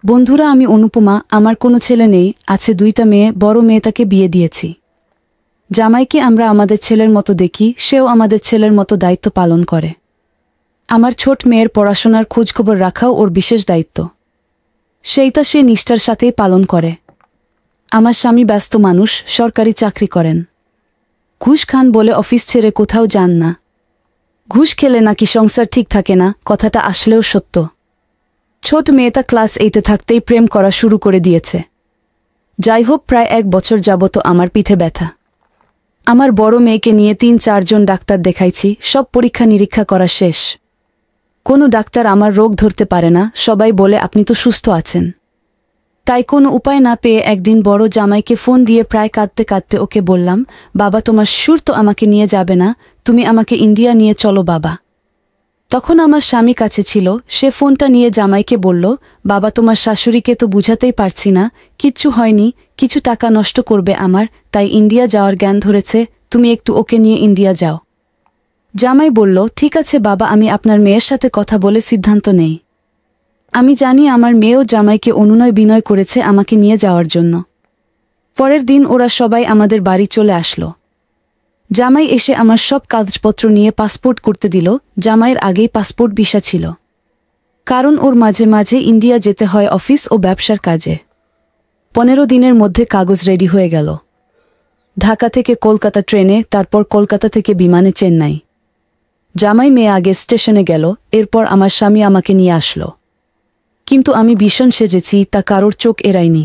বন্ধুরা, আমি অনুপমা। আমার কোনো ছেলে নেই, আছে 2টা মেয়ে। বড় মেয়েটাকে বিয়ে দিয়েছি। জামাইকে আমরা আমাদের ছেলের মতো দেখি, সেও আমাদের ছেলের মতো দায়িত্ব পালন করে। আমার ছোট মেয়ের পড়াশোনার খোঁজখবর রাখাও ওর বিশেষ দায়িত্ব। সেইটা সে নিষ্ঠার সাথেই পালন করে। আমার স্বামী ব্যস্ত মানুষ, সরকারি চাকরি করেন। ঘুষ খান বলে অফিস ছেড়ে কোথাও যান না। ঘুষ খেলে নাকি সংসার ঠিক থাকে না, কথাটা আসলেও সত্য। ছোট মেয়েটা ক্লাস 8-এ থাকতেই প্রেম করা শুরু করে দিয়েছে। যাই হোক, প্রায় 1 বছর যাবত আমার পিঠে ব্যথা। আমার বড় মেয়েকে নিয়ে 3-4 জন ডাক্তার দেখাইছি, সব পরীক্ষা নিরীক্ষা করা শেষ। কোনো ডাক্তার আমার রোগ ধরতে পারে না, সবাই বলে আপনি তো সুস্থ আছেন। তাই কোনো উপায় না পেয়ে একদিন বড় জামাইকে ফোন দিয়ে প্রায় কাঁদতে কাঁদতে ওকে বললাম, বাবা, তোমার সুর তো আমাকে নিয়ে যাবে না, তুমি আমাকে ইন্ডিয়া নিয়ে চলো বাবা। তখন আমার স্বামী কাছে ছিল, সে ফোনটা নিয়ে জামাইকে বলল, বাবা, তোমার শাশুড়িকে তো বুঝাতেই পারছি না, কিচ্ছু হয়নি, কিছু টাকা নষ্ট করবে আমার, তাই ইন্ডিয়া যাওয়ার জ্ঞান ধরেছে, তুমি একটু ওকে নিয়ে ইন্ডিয়া যাও। জামাই বলল, ঠিক আছে বাবা, আমি আপনার মেয়ের সাথে কথা বলে সিদ্ধান্ত নেই। আমি জানি আমার মেয়েও জামাইকে অনুনয় বিনয় করেছে আমাকে নিয়ে যাওয়ার জন্য। পরের দিন ওরা সবাই আমাদের বাড়ি চলে আসলো। জামাই এসে আমার সব কাগজপত্র নিয়ে পাসপোর্ট করতে দিল। জামাইয়ের আগেই পাসপোর্ট ভিসা ছিল, কারণ ওর মাঝে মাঝে ইন্ডিয়া যেতে হয় অফিস ও ব্যবসার কাজে। 15 দিনের মধ্যে কাগজ রেডি হয়ে গেল। ঢাকা থেকে কলকাতা ট্রেনে, তারপর কলকাতা থেকে বিমানে চেন্নাই। জামাই মেয়ে আগে স্টেশনে গেল, এরপর আমার স্বামী আমাকে নিয়ে আসলো। কিন্তু আমি ভীষণ সেজেছি, তা কারোর চোখ এড়ায়নি।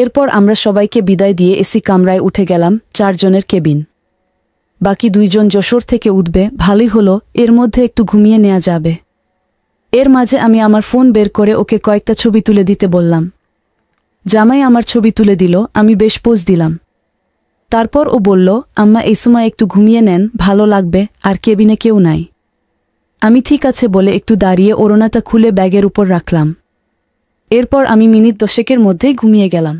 এরপর আমরা সবাইকে বিদায় দিয়ে এসি কামরায় উঠে গেলাম, 4 জনের কেবিন। বাকি 2 জন যশোর থেকে উঠবে, ভালোই হলো, এর মধ্যে একটু ঘুমিয়ে নেওয়া যাবে। এর মাঝে আমি আমার ফোন বের করে ওকে কয়েকটা ছবি তুলে দিতে বললাম। জামাই আমার ছবি তুলে দিল, আমি বেশ পোজ দিলাম। তারপর ও বলল, আম্মা, এই সময় একটু ঘুমিয়ে নেন, ভালো লাগবে, আর কেবিনে কেউ নাই। আমি ঠিক আছে বলে একটু দাঁড়িয়ে ওড়নাটা খুলে ব্যাগের উপর রাখলাম। এরপর আমি মিনিট 10-এর মধ্যেই ঘুমিয়ে গেলাম।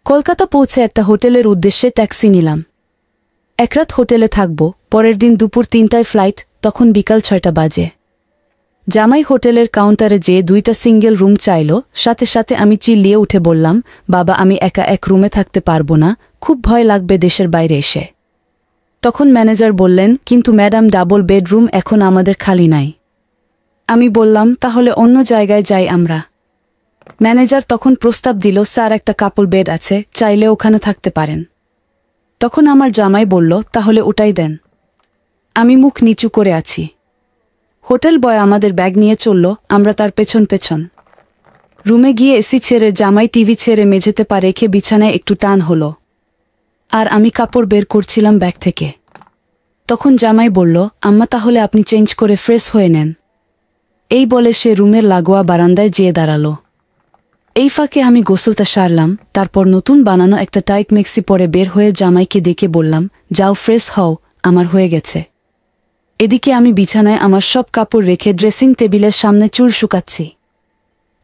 কলকাতা পৌঁছে একটা হোটেলের উদ্দেশ্যে ট্যাক্সি নিলাম। 1 রাত হোটেলে থাকব, পরের দিন দুপুর 3টায় ফ্লাইট, তখন বিকাল 6টা বাজে। জামাই হোটেলের কাউন্টারে যেয়ে 2টা সিঙ্গেল রুম চাইল। সাথে সাথে আমি চিল্লিয়ে উঠে বললাম, বাবা, আমি একা এক রুমে থাকতে পারবো না, খুব ভয় লাগবে দেশের বাইরে এসে। তখন ম্যানেজার বললেন, কিন্তু ম্যাডাম, ডাবল বেডরুম এখন আমাদের খালি নাই। আমি বললাম, তাহলে অন্য জায়গায় যাই আমরা। ম্যানেজার তখন প্রস্তাব দিল, স্যার, একটা কাপল বেড আছে, চাইলে ওখানে থাকতে পারেন। তখন আমার জামাই বলল, তাহলে ওটাই দেন। আমি মুখ নিচু করে আছি। হোটেল বয় আমাদের ব্যাগ নিয়ে চলল, আমরা তার পেছন পেছন। রুমে গিয়ে এসি ছেড়ে জামাই টিভি ছেড়ে মেঝেতে পা রেখে বিছানায় একটু টান হলো, আর আমি কাপড় বের করছিলাম ব্যাগ থেকে। তখন জামাই বলল, আম্মা, তাহলে আপনি চেঞ্জ করে ফ্রেশ হয়ে নেন। এই বলে সে রুমের লাগোয়া বারান্দায় যেয়ে দাঁড়ালো। এই ফাঁকে আমি গোসলটা সারলাম, তারপর নতুন বানানো একটা টাইট মেক্সি পরে বের হয়ে জামাইকে ডেকে বললাম, যাও ফ্রেশ হও, আমার হয়ে গেছে। এদিকে আমি বিছানায় আমার সব কাপড় রেখে ড্রেসিং টেবিলের সামনে চুল শুকাচ্ছি।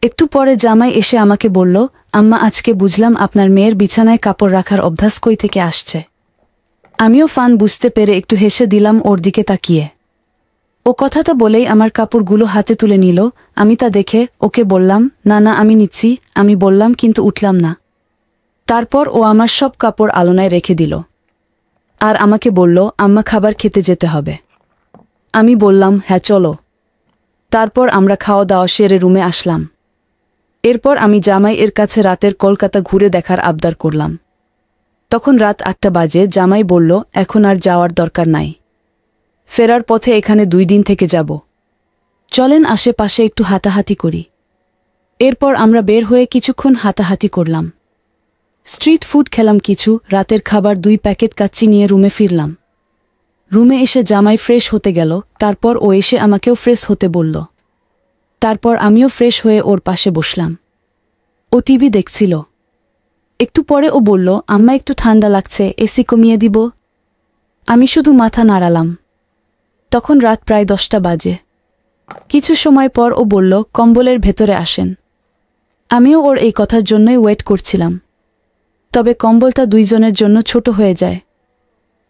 একটু পরে জামাই এসে আমাকে বলল, আম্মা, আজকে বুঝলাম আপনার মেয়ের বিছানায় কাপড় রাখার অভ্যাস কই থেকে আসছে। আমিও ফান বুঝতে পেরে একটু হেসে দিলাম ওর দিকে তাকিয়ে। ও কথাটা বলেই আমার কাপড়গুলো হাতে তুলে নিল। আমি তা দেখে ওকে বললাম, না না, আমি নিচ্ছি। আমি বললাম, কিন্তু উঠলাম না। তারপর ও আমার সব কাপড় আলনায় রেখে দিল, আর আমাকে বলল, আম্মা, খাবার খেতে যেতে হবে। আমি বললাম, হ্যাঁ চলো। তারপর আমরা খাওয়া দাওয়া সেরে রুমে আসলাম। এরপর আমি জামাই এর কাছে রাতের কলকাতা ঘুরে দেখার আবদার করলাম। তখন রাত 8টা বাজে। জামাই বলল, এখন আর যাওয়ার দরকার নাই, ফেরার পথে এখানে 2 দিন থেকে যাব, চলেন আশেপাশে একটু হাঁটাহাঁটি করি। এরপর আমরা বের হয়ে কিছুক্ষণ হাঁটাহাঁটি করলাম, স্ট্রিট ফুড খেলাম কিছু, রাতের খাবার 2 প্যাকেট কাচ্চি নিয়ে রুমে ফিরলাম। রুমে এসে জামাই ফ্রেশ হতে গেল, তারপর ও এসে আমাকেও ফ্রেশ হতে বলল। তারপর আমিও ফ্রেশ হয়ে ওর পাশে বসলাম। ও টিভি দেখছিল। একটু পরে ও বলল, আম্মা, একটু ঠান্ডা লাগছে, এসি কমিয়ে দিব। আমি শুধু মাথা নাড়ালাম। তখন রাত প্রায় 10টা বাজে। কিছু সময় পর ও বলল, কম্বলের ভেতরে আসেন। আমিও ওর এই কথার জন্যই ওয়েট করছিলাম। তবে কম্বলটা 2 জনের জন্য ছোট হয়ে যায়,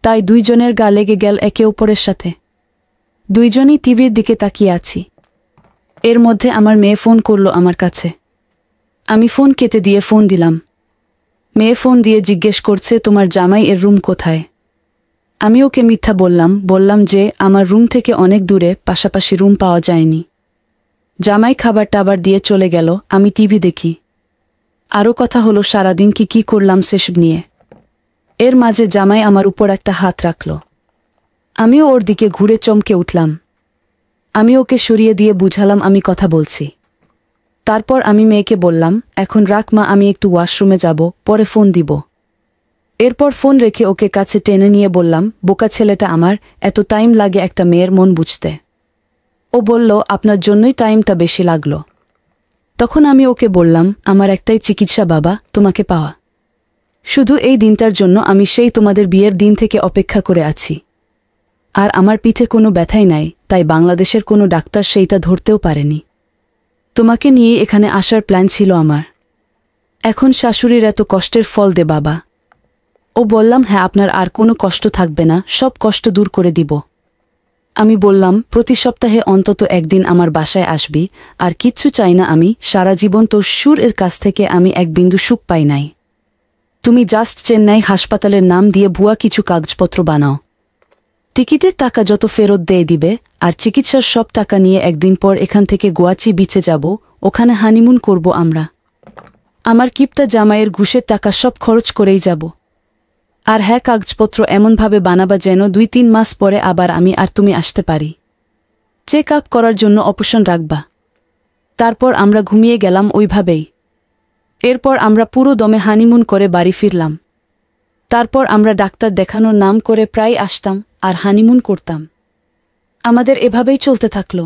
তাই 2 জনের গা লেগে গেল একে অপরের সাথে। 2 জনই টিভির দিকে তাকিয়ে আছি। এর মধ্যে আমার মেয়ে ফোন করল আমার কাছে। আমি ফোন কেটে দিয়ে ফোন দিলাম। মেয়ে ফোন দিয়ে জিজ্ঞেস করছে তোমার জামাই এর রুম কোথায়। আমি ওকে মিথ্যা বললাম যে আমার রুম থেকে অনেক দূরে, পাশাপাশি রুম পাওয়া যায়নি। জামাই খাবার টাবার দিয়ে চলে গেল, আমি টিভি দেখি। আরও কথা হলো সারাদিন কি করলাম সেসব নিয়ে। এর মাঝে জামাই আমার উপর একটা হাত রাখল। আমিও ওর দিকে ঘুরে চমকে উঠলাম। আমি ওকে সরিয়ে দিয়ে বুঝালাম আমি কথা বলছি। তারপর আমি মেয়েকে বললাম, এখন রাখ মা, আমি একটু ওয়াশরুমে যাব, পরে ফোন দিব। এরপর ফোন রেখে ওকে কাছে টেনে নিয়ে বললাম, বোকা ছেলেটা আমার, এত টাইম লাগে একটা মেয়ের মন বুঝতে। ও বলল, আপনার জন্যই টাইমটা বেশি লাগলো। তখন আমি ওকে বললাম, আমার একটাই চিকিৎসা বাবা, তোমাকে পাওয়া। শুধু এই দিনটার জন্য আমি সেই তোমাদের বিয়ের দিন থেকে অপেক্ষা করে আছি। আর আমার পিঠে কোনো ব্যথাই নাই, তাই বাংলাদেশের কোনো ডাক্তার সেইটা ধরতেও পারেনি। তোমাকে নিয়ে এখানে আসার প্ল্যান ছিল আমার। এখন শাশুড়ির এত কষ্টের ফল দে বাবা। ও বললাম, হ্যাঁ, আপনার আর কোনো কষ্ট থাকবে না, সব কষ্ট দূর করে দিব। আমি বললাম, প্রতি সপ্তাহে অন্তত একদিন আমার বাসায় আসবি, আর কিচ্ছু চাই না আমি, সারা জীবন তোর সুর এর কাছ থেকে আমি এক বিন্দু সুখ পাই নাই। তুমি জাস্ট চেন্নাই হাসপাতালের নাম দিয়ে ভুয়া কিছু কাগজপত্র বানাও। টিকিটের টাকা যত ফেরত দিয়ে দিবে, আর চিকিৎসার সব টাকা নিয়ে একদিন পর এখান থেকে গোয়াচি বিচে যাব, ওখানে হানিমুন করব আমরা। আমার কিপ্টা জামাইয়ের ঘুষের টাকা সব খরচ করেই যাব। আর হ্যাঁ, কাগজপত্র এমনভাবে বানাবা যেন 2-3 মাস পরে আবার আমি আর তুমি আসতে পারি। চেক আপ করার জন্য অপশন রাখবা। তারপর আমরা ঘুমিয়ে গেলাম ওইভাবেই। এরপর আমরা পুরো দমে হানিমুন করে বাড়ি ফিরলাম। তারপর আমরা ডাক্তার দেখানোর নাম করে প্রায় আসতাম আর হানিমুন করতাম। আমাদের এভাবেই চলতে থাকলো।